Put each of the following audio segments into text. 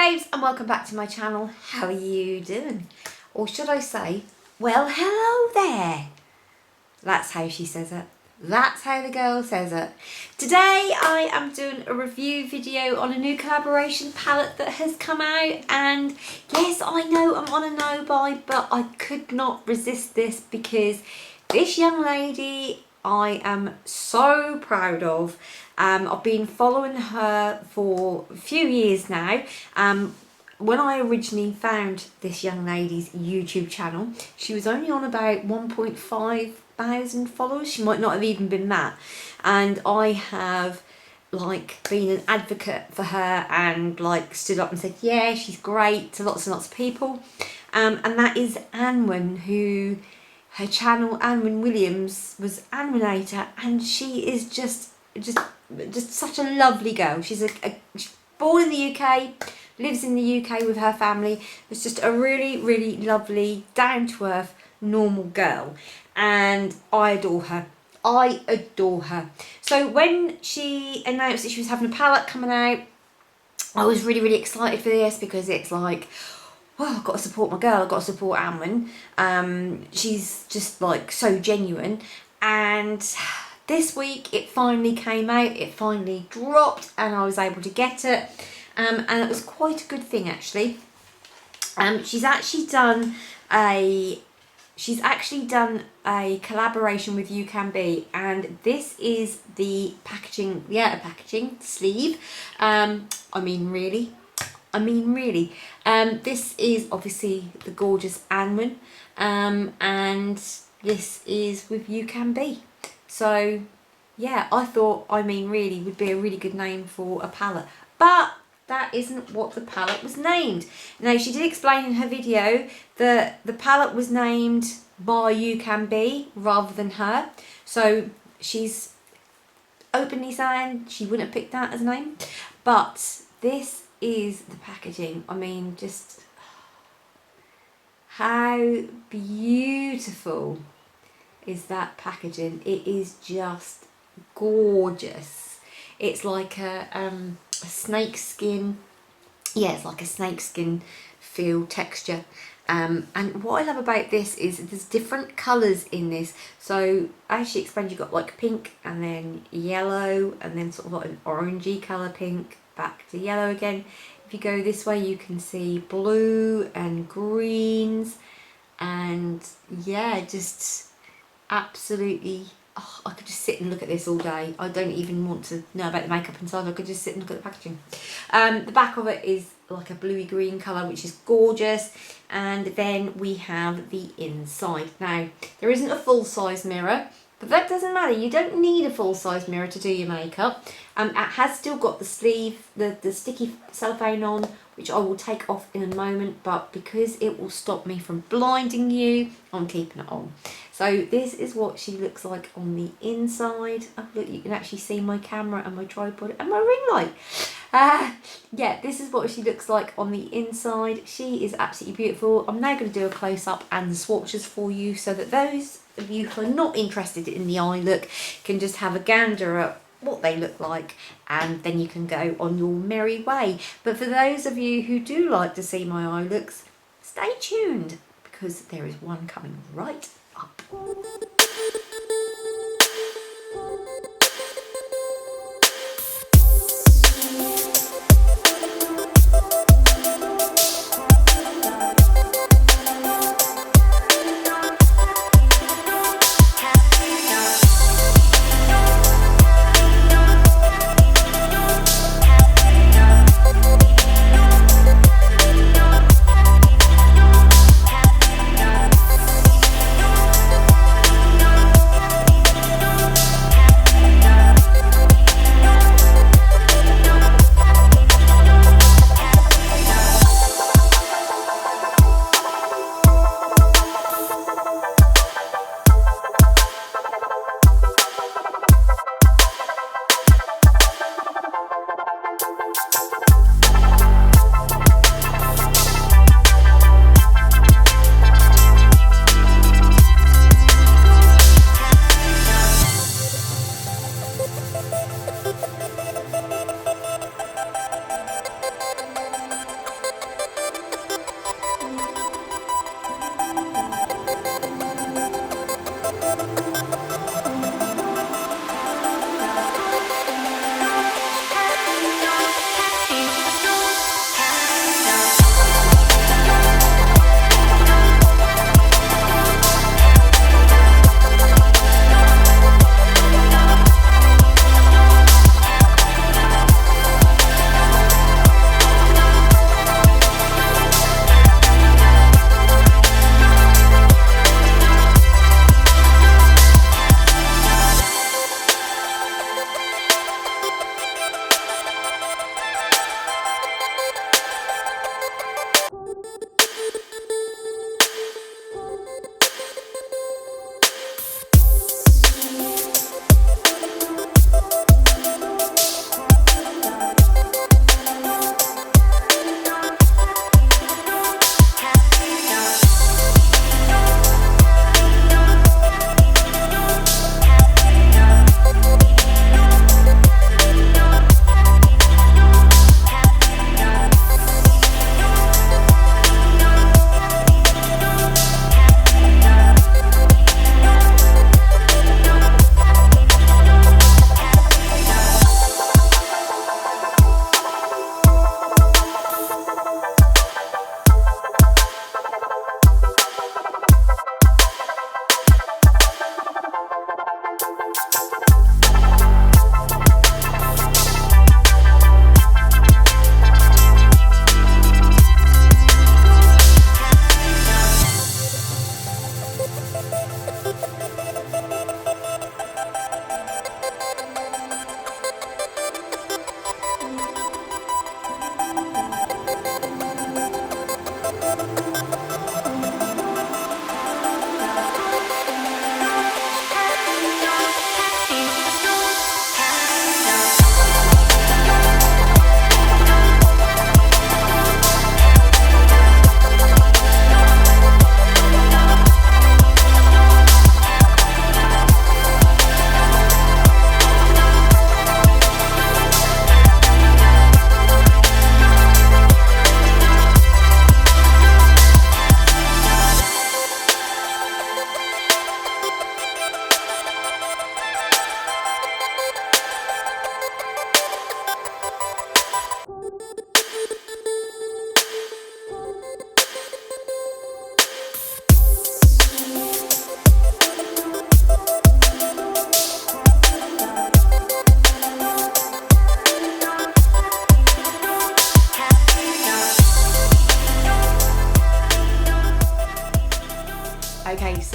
babes, and welcome back to my channel. How are you doing? Or should I say, well, hello there. That's how she says it. That's how the girl says it. Today I am doing a review video on a new collaboration palette that has come out, and yes, I know I'm on a no buy, but I could not resist this because this young lady I am so proud of. I've been following her for a few years now. When I originally found this young lady's YouTube channel, she was only on about 1.5 thousand followers. She might not have even been that. And I have been an advocate for her and stood up and said, yeah, she's great to lots and lots of people. And that is Anwen, who her channel, Anwen Williams, was Anwenator, and she is just such a lovely girl. She's she's born in the UK, lives in the UK with her family. It's just a really lovely, down to earth, normal girl, and I adore her. I adore her. So when she announced that she was having a palette coming out, I was really excited for this because it's like, well, I've got to support my girl, I've got to support Anwen. She's just so genuine. And this week it finally came out, it finally dropped, and I was able to get it. And it was quite a good thing actually. She's actually done a collaboration with Ucanbe, and this is the packaging, sleeve. This is obviously the gorgeous Anwen, and this is with Ucanbe. So yeah, I thought would be a really good name for a palette, but that isn't what the palette was named. Now, she did explain in her video that the palette was named by Ucanbe rather than her. So she's openly saying she wouldn't have picked that as a name. But this is the packaging. I mean, just how beautiful is that packaging? It is just gorgeous. It's like a snake skin. Yeah, it's like a snake skin feel texture. And what I love about this is there's different colours in this. So as she explained, you've got pink and then yellow and then sort of an orangey colour, pink, back to yellow again. If you go this way, you can see blue and greens, and yeah, just absolutely, I could just sit and look at this all day. I don't even want to know about the makeup inside. I could just sit and look at the packaging. The back of it is like a bluey green colour, which is gorgeous. And then we have the inside. Now, there isn't a full-size mirror, but that doesn't matter. You don't need a full-size mirror to do your makeup. It has still got the sleeve, the sticky cellophane on, which I will take off in a moment, but because it will stop me from blinding you, I'm keeping it on. So this is what she looks like on the inside. Oh, look, you can actually see my camera and my tripod and my ring light. Yeah, this is what she looks like on the inside. She is absolutely beautiful. I'm now going to do a close-up and swatches for you so that those of you who are not interested in the eye look can just have a gander at what they look like, and then you can go on your merry way. But for those of you who do like to see my eye looks, stay tuned because there is one coming right up.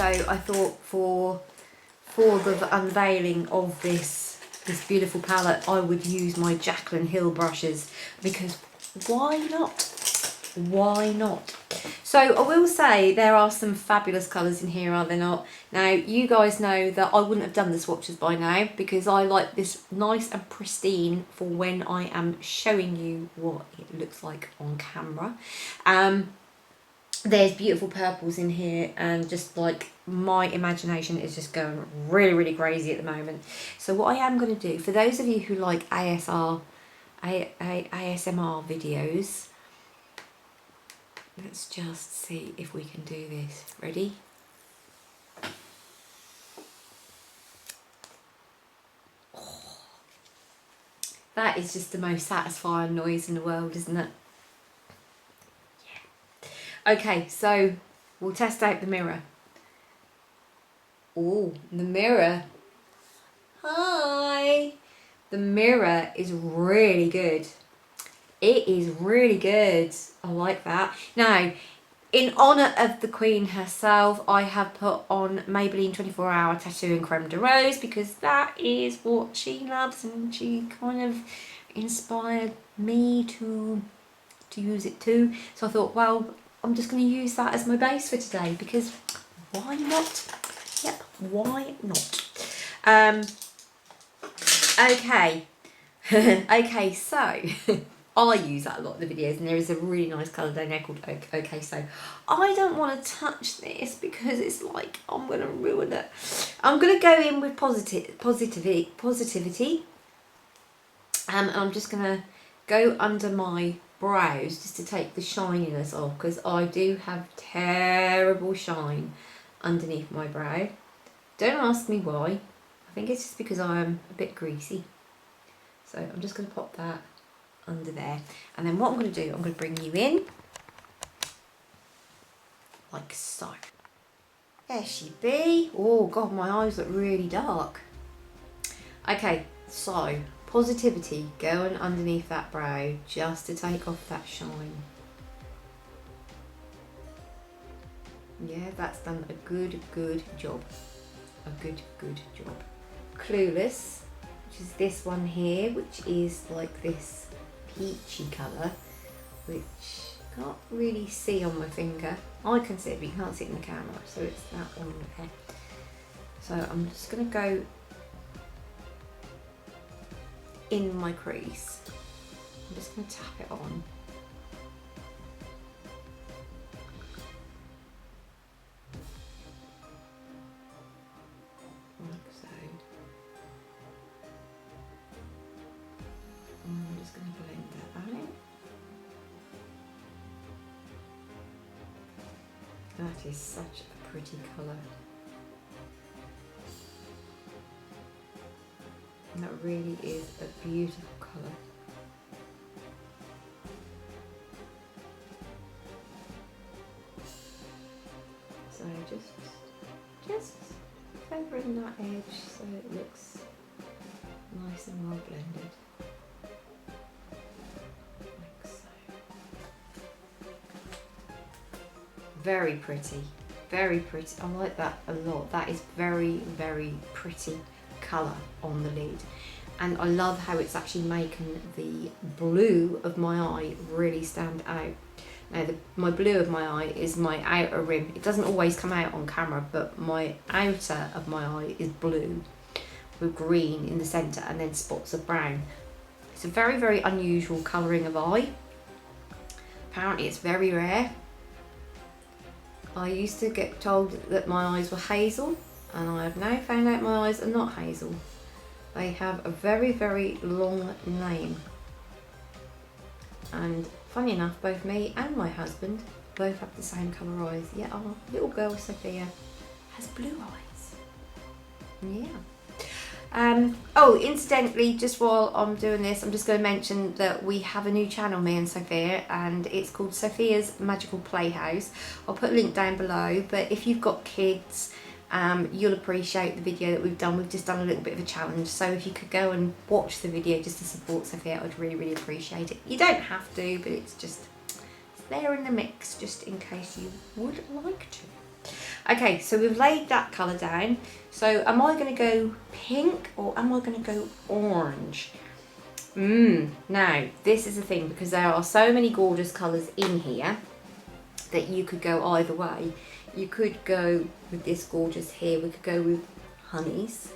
I thought for the unveiling of this beautiful palette, I would use my Jaclyn Hill brushes, because why not? Why not? So I will say there are some fabulous colours in here, are there not? Now, you guys know that I wouldn't have done the swatches by now, because I like this nice and pristine for when I am showing you what it looks like on camera. There's beautiful purples in here, and just like my imagination is just going really, really crazy at the moment. So what I am going to do, for those of you who like ASMR videos, let's just see if we can do this. Ready? Oh, that is just the most satisfying noise in the world, isn't it? Yeah. Okay, so we'll test out the mirror. Oh, the mirror. Hi. The mirror is really good. It is really good. I like that. Now, in honour of the Queen herself, I have put on Maybelline 24 Hour Tattoo and Creme de Rose, because that is what she loves, and she kind of inspired me to use it too. So I thought, well, I'm just going to use that as my base for today, because why not? Yep, why not? Okay. Okay, so I use that a lot in the videos, and there is a really nice colour down there called Okay So. I don't want to touch this because it's like I'm going to ruin it. I'm going to go in with positivity, and I'm just going to go under my brows just to take the shininess off, because I do have terrible shine underneath my brow. Don't ask me why. I think it's just because I'm a bit greasy. So I'm just going to pop that under there, and then what I'm going to do, I'm going to bring you in like so. There she be. Oh god, my eyes look really dark. Okay, so positivity going underneath that brow just to take off that shine. Yeah, that's done a good job. A good job. Clueless, which is this one here, which is like this peachy colour, which I can't really see on my finger. I can see it, but you can't see it in the camera, so it's that one there. So I'm just going to go in my crease. I'm just going to tap it on. Like so. I'm just going to blend that out. That is such a pretty colour. And that really is a beautiful colour. So just favouring that edge so it looks nice and well blended. Like so. Very pretty, very pretty. I like that a lot. That is very pretty colour on the lid, and I love how it's actually making the blue of my eye really stand out. Now my blue of my eye is my outer rim. It doesn't always come out on camera, but my outer of my eye is blue with green in the centre and then spots of brown. It's a very unusual colouring of eye. Apparently it's very rare. I used to get told that my eyes were hazel, and I have now found out my eyes are not hazel. They have a very long name. And funny enough, both me and my husband both have the same colour eyes. Yet our little girl Sofia has blue eyes. Yeah. Oh, incidentally, just while I'm doing this, I'm just going to mention that we have a new channel, me and Sofia, and it's called Sofia's Magical Playhouse. I'll put a link down below, but if you've got kids, you'll appreciate the video that we've done. We've just done a little bit of a challenge, so if you could go and watch the video just to support Sofia, I'd really appreciate it. You don't have to, but it's there in the mix, just in case you would like to. Okay, so we've laid that colour down. So am I going to go pink or am I going to go orange? Now, this is the thing, because there are so many gorgeous colours in here that you could go either way. You could go with this gorgeous here, we could go with honeys.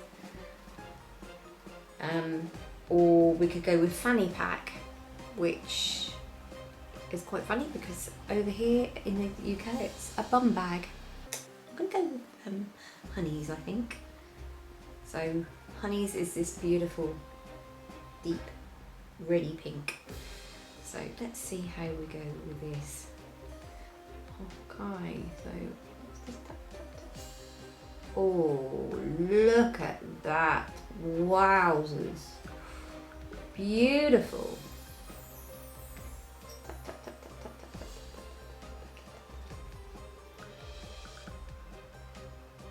Or we could go with fanny pack, which is quite funny because over here in the UK it's a bum bag. I'm going to go with honeys, I think. So honeys is this beautiful deep reddy pink. So let's see how we go with this. Okay, so oh, look at that. Wowzers. Beautiful.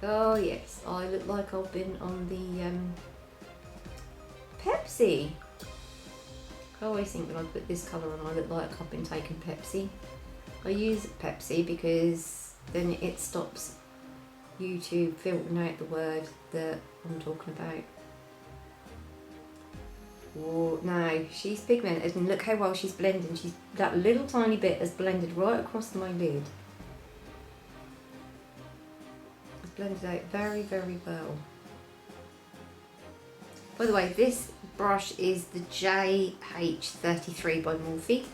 Oh yes, I look like I've been on the Pepsi. I always think when I put this colour on I look like I've been taking Pepsi. I use Pepsi because then it stops YouTube filtering out the word that I'm talking about. Oh, no, she's pigmented and look how well she's blending. That little tiny bit has blended right across my lid. It's blended out very, very well. By the way, this brush is the JH33 by Morphe.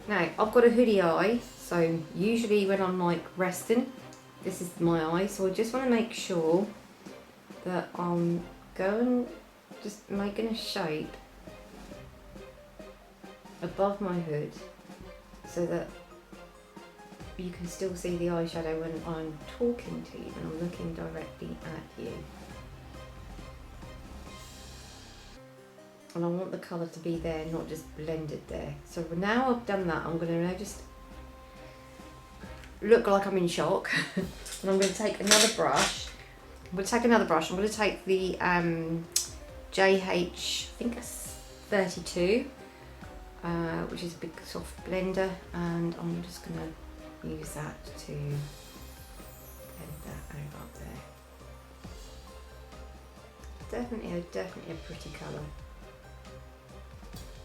Now, I've got a hoodie eye, so usually when I'm like resting, this is my eye, so I just want to make sure that I'm going, just making a shape above my hood so that you can still see the eyeshadow when I'm talking to you, when I'm looking directly at you. And I want the colour to be there, not just blended there. So now I've done that, I'm going to now just look like I'm in shock. And I'm going to take another brush. I'm going to take the JH, I think it's 32, which is a big soft blender, and I'm just going to use that to blend that out up there. Definitely a pretty colour.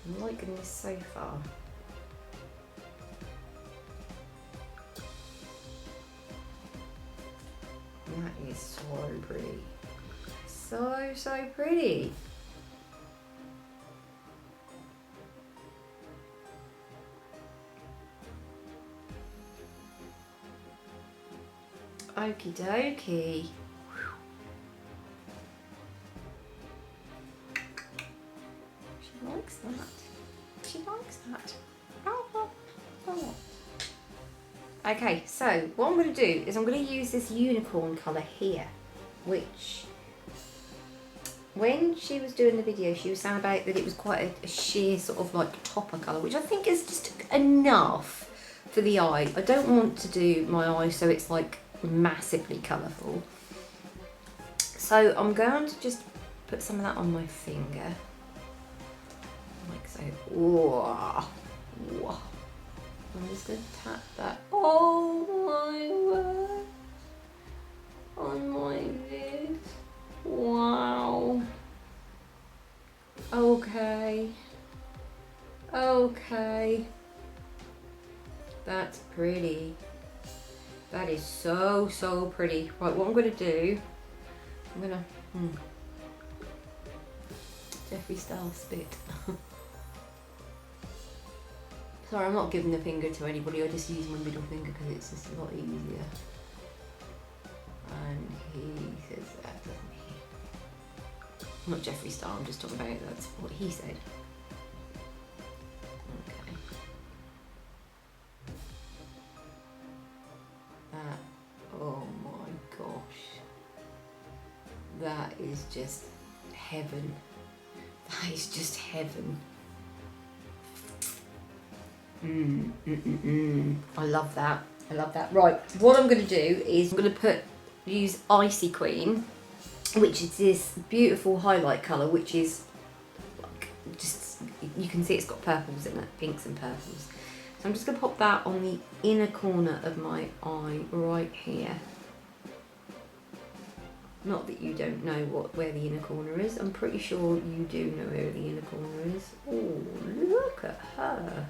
I'm liking this so far. And that is so pretty. So pretty. Okie dokie. She likes that. She likes that. Oh. Okay, so what I'm going to do is I'm going to use this unicorn colour here, which when she was doing the video she was saying about that it was quite a sheer sort of like topper colour, which I think is just enough for the eye. I don't want to do my eye so it's like massively colourful. So I'm going to just put some of that on my finger. Like so. Whoa. Whoa. I'm just going to tap that. Oh my word. On my lid. Wow. Okay. Okay. That's pretty. That is so pretty. Right, what I'm going to do, I'm going to, Jeffree Star spit. Sorry, I'm not giving the finger to anybody, I just use my middle finger because it's just a lot easier. And he says that, doesn't he? Not Jeffree Star, I'm just talking about it, that's what he said. Okay. That, oh my gosh. That is just heaven. That is just heaven. I love that. I love that. Right, what I'm going to do is I'm going to use Icy Queen, which is this beautiful highlight colour, which is like just, you can see it's got purples in it, pinks and purples. So I'm just going to pop that on the inner corner of my eye right here. Not that you don't know where the inner corner is. I'm pretty sure you do know where the inner corner is. Oh, look at her.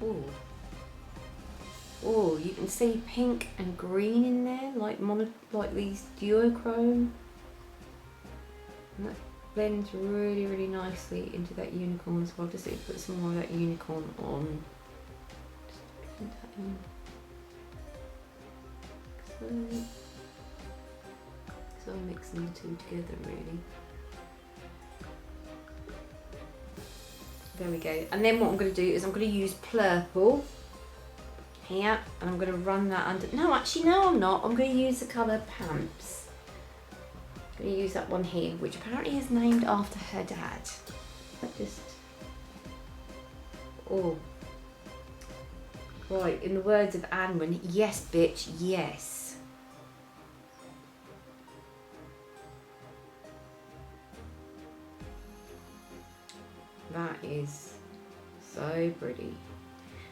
Oh. Oh, you can see pink and green in there, like these duochrome. And that blends really, really nicely into that unicorn. So I'll just put some more of that unicorn on. Just blend that in. So I'm mixing the two together really. There we go. And then what I'm going to do is I'm going to use purple here, and I'm going to run that under. No, actually, no, I'm not. I'm going to use the colour Pamps. I'm going to use that one here, which apparently is named after her dad. Oh. Right, in the words of Anwen, yes, bitch, yes. That is so pretty.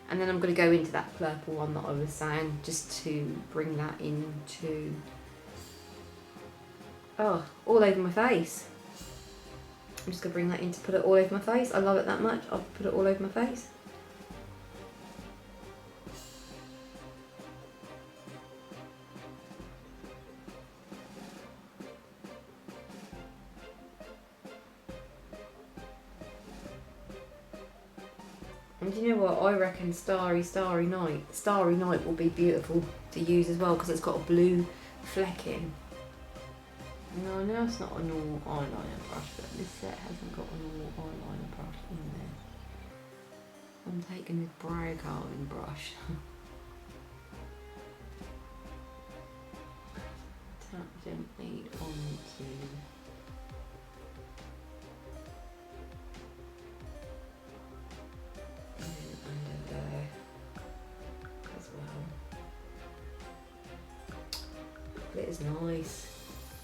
And then I'm going to go into that purple one that I was saying, just to bring that into, oh, all over my face. I'm just going to bring that in to put it all over my face. I love it that much, I'll put it all over my face. And do you know what, I reckon Starry Night will be beautiful to use as well, because it's got a blue flecking. No, I know it's not a normal eyeliner brush, but this set hasn't got a normal eyeliner brush in there. I'm taking this brow coating brush. Tap gently onto. It is nice.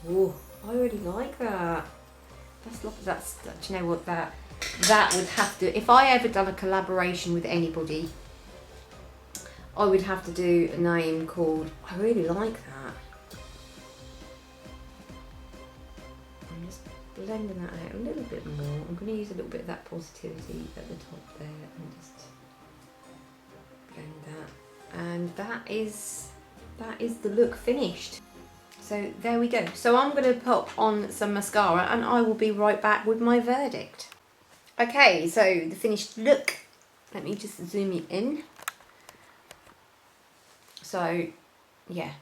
Oh, I really like that. That's do you know what, that would have to, if I ever done a collaboration with anybody, I would have to do a name called, I really like that. I'm just blending that out a little bit more. I'm going to use a little bit of that positivity at the top there and just blend that. And that is the look finished. So there we go. So I'm going to pop on some mascara and I will be right back with my verdict. Okay, so the finished look. Let me just zoom you in. So, yeah.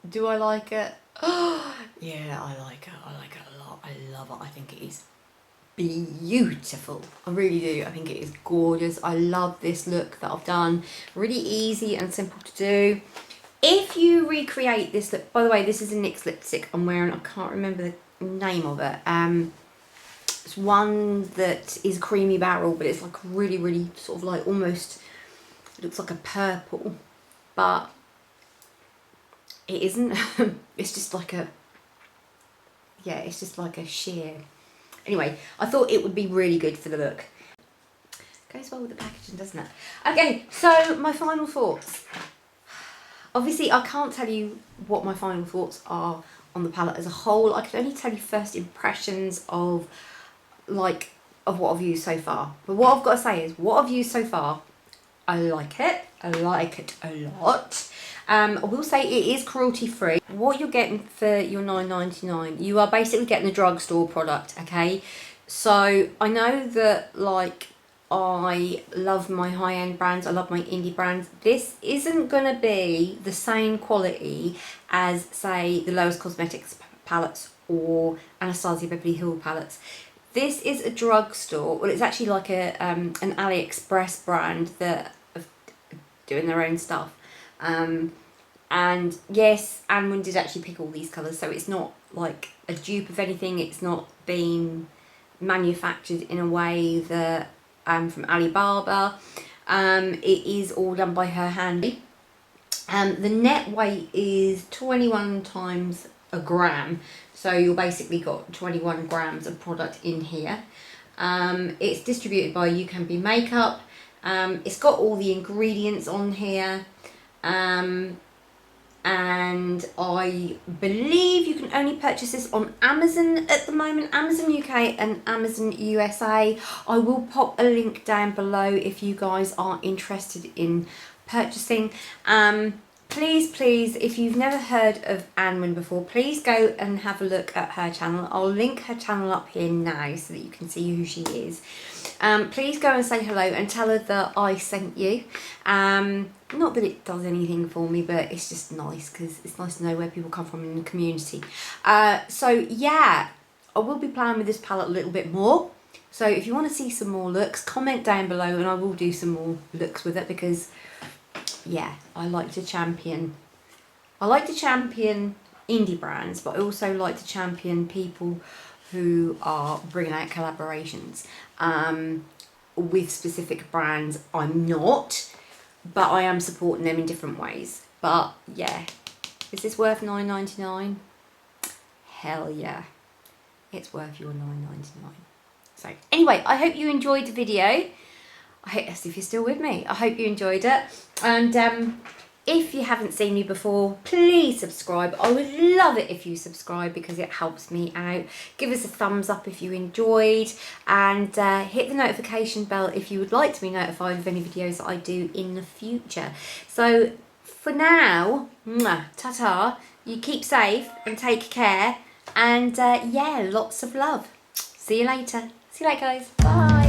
Do I like it? Oh, yeah, I like it. I like it a lot. I love it. I think it is beautiful. I really do. I think it is gorgeous. I love this look that I've done. Really easy and simple to do. If you recreate this look, by the way, this is a NYX lipstick I'm wearing. I can't remember the name of it. It's one that is creamy barrel, but it's like really, really sort of like almost, it looks like a purple, but it isn't. It's just like a, yeah, it's just like a sheer. Anyway, I thought it would be really good for the look. Goes well with the packaging, doesn't it? Okay, so my final thoughts. Obviously, I can't tell you what my final thoughts are on the palette as a whole. I can only tell you first impressions of what I've used so far. But what I've got to say is, what I've used so far, I like it. I like it a lot. I will say it is cruelty free. What you're getting for your $9.99, you are basically getting a drugstore product, okay? So I know that I love my high-end brands, I love my indie brands. This isn't going to be the same quality as, say, the Lowest Cosmetics palettes or Anastasia Beverly Hills palettes. This is a drugstore, well, it's actually like an Aliexpress brand that are doing their own stuff. And yes, Anwen did actually pick all these colours, so it's not like a dupe of anything. It's not been manufactured in a way that from Alibaba. It is all done by her hand. The net weight is 21 times a gram, So you'll basically got 21 grams of product in here. It's distributed by Ucanbe Makeup. It's got all the ingredients on here. And I believe you can only purchase this on Amazon at the moment, Amazon UK and Amazon USA. I will pop a link down below if you guys are interested in purchasing. Please, if you've never heard of Anwen before, please go and have a look at her channel. I'll link her channel up here now so that you can see who she is. Please go and say hello and tell her that I sent you. Not that it does anything for me, but it's just nice because it's nice to know where people come from in the community. So yeah, I will be playing with this palette a little bit more. So if you want to see some more looks, comment down below and I will do some more looks with it because yeah, I like to champion indie brands, but I also like to champion people who are bringing out collaborations with specific brands. I'm not, but I am supporting them in different ways. But yeah, is this worth $9.99? Hell yeah, it's worth your $9.99. So anyway, I hope you enjoyed the video. I hope, if you're still with me, I hope you enjoyed it. And if you haven't seen me before, please subscribe. I would love it if you subscribe because it helps me out. Give us a thumbs up if you enjoyed, and hit the notification bell if you would like to be notified of any videos that I do in the future. So for now, ta-ta, you keep safe and take care, and yeah, lots of love. See you later. See you later, guys. Bye.